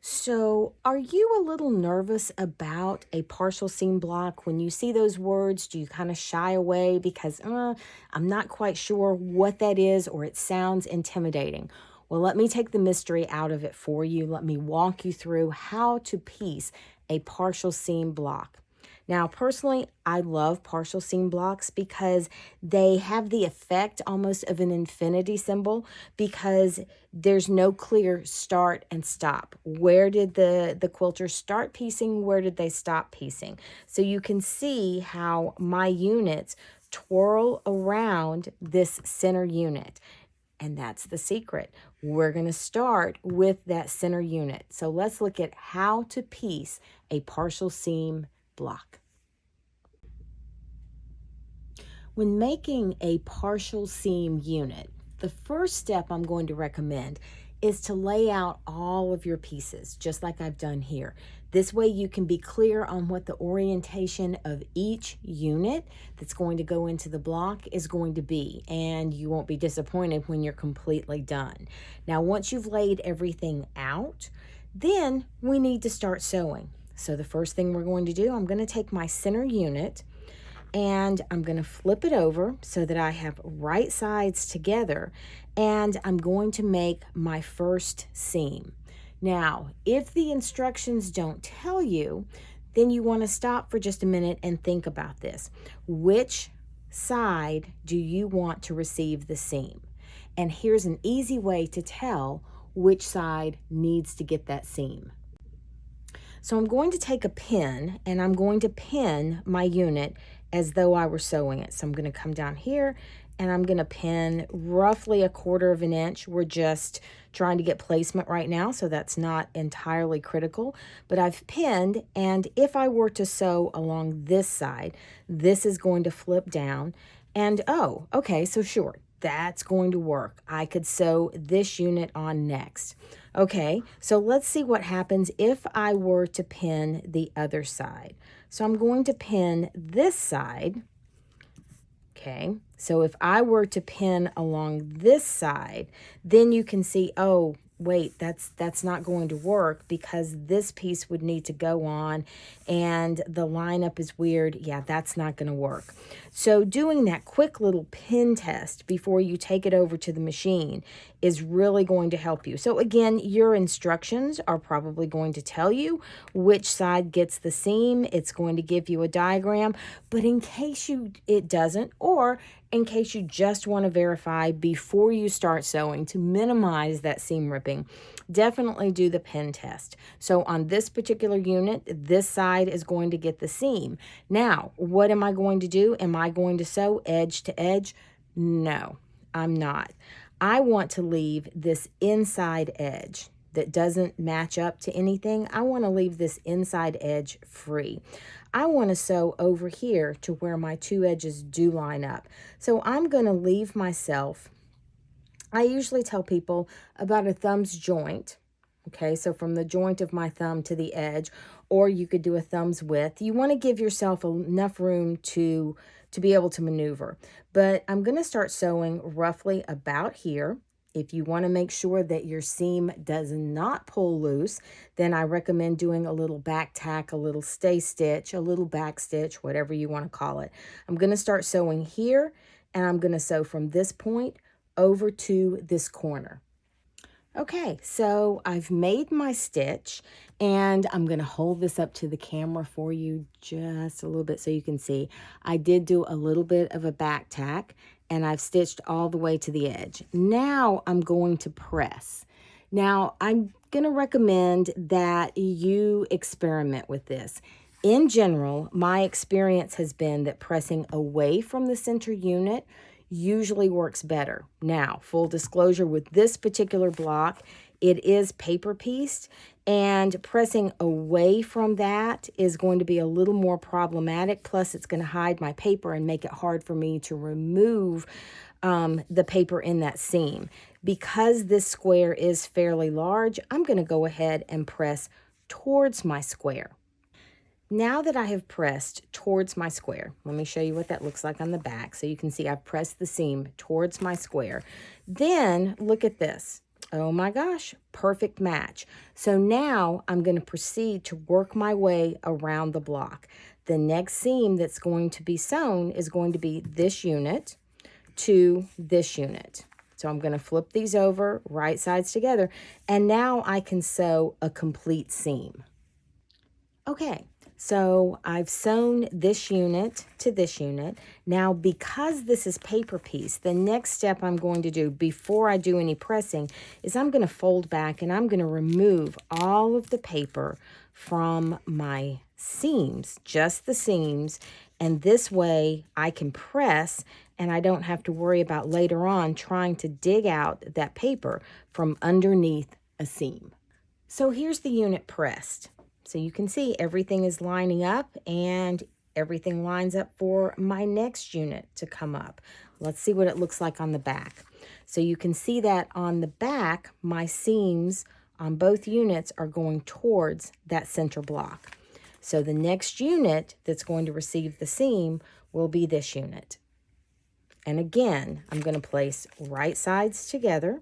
So, are you a little nervous about a partial seam block? When you see those words, do you kind of shy away because I'm not quite sure what that is or it sounds intimidating? Well, let me take the mystery out of it for you. Let me walk you through how to piece a partial seam block. Now, personally, I love partial seam blocks because they have the effect almost of an infinity symbol because there's no clear start and stop. Where did the quilters start piecing? Where did they stop piecing? So you can see how my units twirl around this center unit. And that's the secret. We're going to start with that center unit. So let's look at how to piece a partial seam block. When making a partial seam unit, the first step I'm going to recommend is to lay out all of your pieces, just like I've done here. This way you can be clear on what the orientation of each unit that's going to go into the block is going to be, and you won't be disappointed when you're completely done. Now, once you've laid everything out, then we need to start sewing. So the first thing we're going to do, I'm going to take my center unit and I'm going to flip it over so that I have right sides together, and I'm going to make my first seam. Now, if the instructions don't tell you, then you want to stop for just a minute and think about this. Which side do you want to receive the seam? And here's an easy way to tell which side needs to get that seam. So I'm going to take a pin and I'm going to pin my unit as though I were sewing it. So I'm going to come down here and I'm going to pin roughly 1/4 of an inch. We're just trying to get placement right now, so that's not entirely critical. But I've pinned, and if I were to sew along this side, this is going to flip down. And oh, okay, so sure, that's going to work. I could sew this unit on next. Okay, so let's see what happens if I were to pin the other side. So I'm going to pin this side. Okay, so if I were to pin along this side, then you can see, oh, wait, that's not going to work because this piece would need to go on and the lineup is weird. Yeah, that's not going to work. So doing that quick little pin test before you take it over to the machine is really going to help you. So again, your instructions are probably going to tell you which side gets the seam. It's going to give you a diagram, but in case it doesn't, or in case you just want to verify before you start sewing to minimize that seam ripping, definitely do the pin test. So on this particular unit, this side is going to get the seam. Now, what am I going to do? Am I going to sew edge to edge? No, I'm not. I want to leave this inside edge that doesn't match up to anything. I want to leave this inside edge free. I want to sew over here to where my two edges do line up. So I'm going to leave myself, I usually tell people about a thumb's joint. Okay, so from the joint of my thumb to the edge, or you could do a thumb's width. You want to give yourself enough room to be able to maneuver. But I'm going to start sewing roughly about here. If you want to make sure that your seam does not pull loose, then I recommend doing a little back tack, a little stay stitch, a little back stitch, whatever you want to call it. I'm going to start sewing here, and I'm going to sew from this point over to this corner. Okay, so I've made my stitch, and I'm going to hold this up to the camera for you just a little bit so you can see. I did do a little bit of a back tack, and I've stitched all the way to the edge. Now I'm going to press. Now I'm going to recommend that you experiment with this. In general, my experience has been that pressing away from the center unit usually works better. Now, full disclosure, with this particular block, it is paper pieced, and pressing away from that is going to be a little more problematic. Plus, it's going to hide my paper and make it hard for me to remove the paper in that seam. Because this square is fairly large, I'm going to go ahead and press towards my square. Now that I have pressed towards my square, let me show you what that looks like on the back. So you can see I've pressed the seam towards my square. Then look at this. Oh my gosh, perfect match. So now I'm going to proceed to work my way around the block. The next seam that's going to be sewn is going to be this unit to this unit. So I'm going to flip these over, right sides together, and now I can sew a complete seam. Okay, so I've sewn this unit to this unit. Now, because this is paper piece, the next step I'm going to do before I do any pressing is I'm going to fold back and I'm going to remove all of the paper from my seams, just the seams, and this way I can press and I don't have to worry about later on trying to dig out that paper from underneath a seam. So here's the unit pressed. So you can see everything is lining up and everything lines up for my next unit to come up. Let's see what it looks like on the back. So you can see that on the back, my seams on both units are going towards that center block. So the next unit that's going to receive the seam will be this unit. And again, I'm going to place right sides together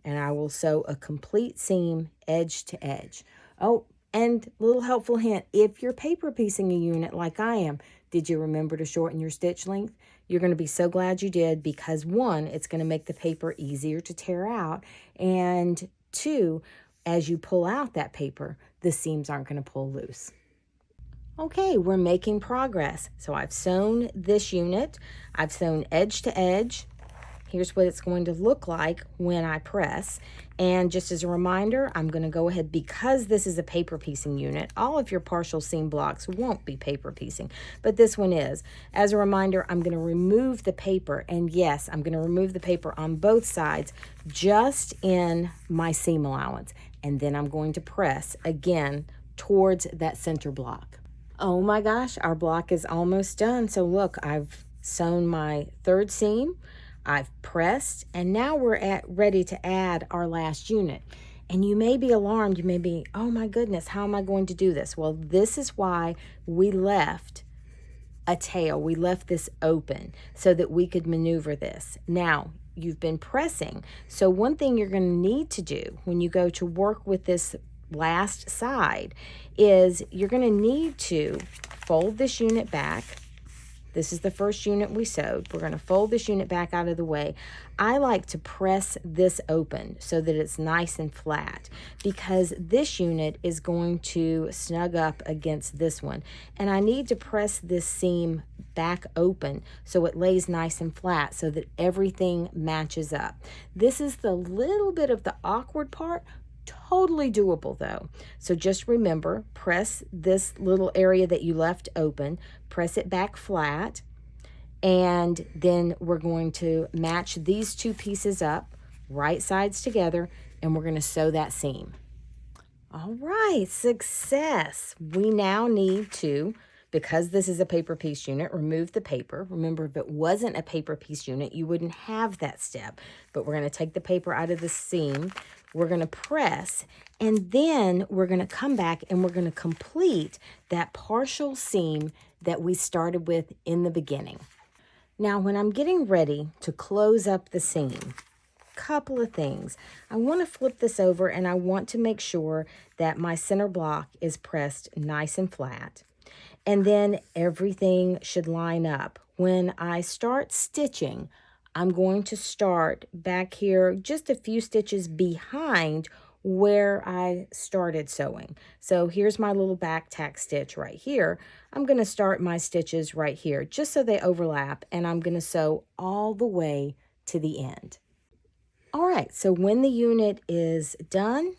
and I will sew a complete seam edge to edge. Oh, and little helpful hint, if you're paper piecing a unit like I am, did you remember to shorten your stitch length? You're going to be so glad you did because one, it's going to make the paper easier to tear out, and two, as you pull out that paper, the seams aren't going to pull loose. Okay, we're making progress. So I've sewn this unit, I've sewn edge to edge. Here's what it's going to look like when I press. And just as a reminder, I'm going to go ahead, because this is a paper piecing unit, all of your partial seam blocks won't be paper piecing, but this one is. As a reminder, I'm going to remove the paper, and yes, I'm going to remove the paper on both sides, just in my seam allowance. And then I'm going to press again towards that center block. Oh my gosh, our block is almost done. So look, I've sewn my third seam, I've pressed, and now we're ready to add our last unit. And you may be alarmed, you may be, oh my goodness, how am I going to do this? Well, this is why we left a tail. We left this open so that we could maneuver this. Now, you've been pressing. So one thing you're going to need to do when you go to work with this last side is you're going to need to fold this unit back. This is the first unit we sewed. We're going to fold this unit back out of the way. I like to press this open so that it's nice and flat, because this unit is going to snug up against this one. And I need to press this seam back open so it lays nice and flat so that everything matches up. This is the little bit of the awkward part. Totally doable though. So just remember, press this little area that you left open, press it back flat, and then we're going to match these two pieces up, right sides together, and we're going to sew that seam. All right, success. We now need to, because this is a paper piece unit, remove the paper. Remember, if it wasn't a paper piece unit, you wouldn't have that step. But we're going to take the paper out of the seam. We're going to press, and then we're going to come back and we're going to complete that partial seam that we started with in the beginning. Now, when I'm getting ready to close up the seam, couple of things. I want to flip this over and I want to make sure that my center block is pressed nice and flat. And then everything should line up. When I start stitching, I'm going to start back here just a few stitches behind where I started sewing. So here's my little back tack stitch right here. I'm going to start my stitches right here just so they overlap, and I'm going to sew all the way to the end. All right, so when the unit is done,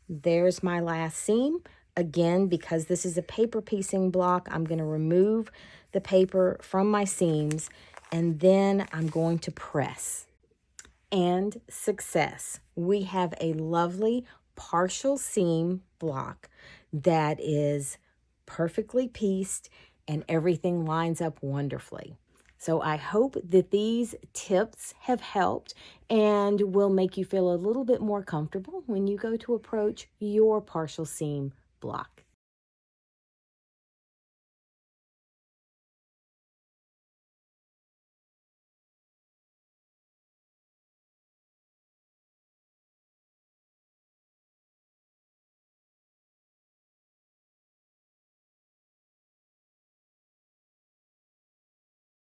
there's my last seam. Again, because this is a paper piecing block, I'm going to remove the paper from my seams, and then I'm going to press. And success. We have a lovely partial seam block that is perfectly pieced and everything lines up wonderfully. So I hope that these tips have helped and will make you feel a little bit more comfortable when you go to approach your partial seam block.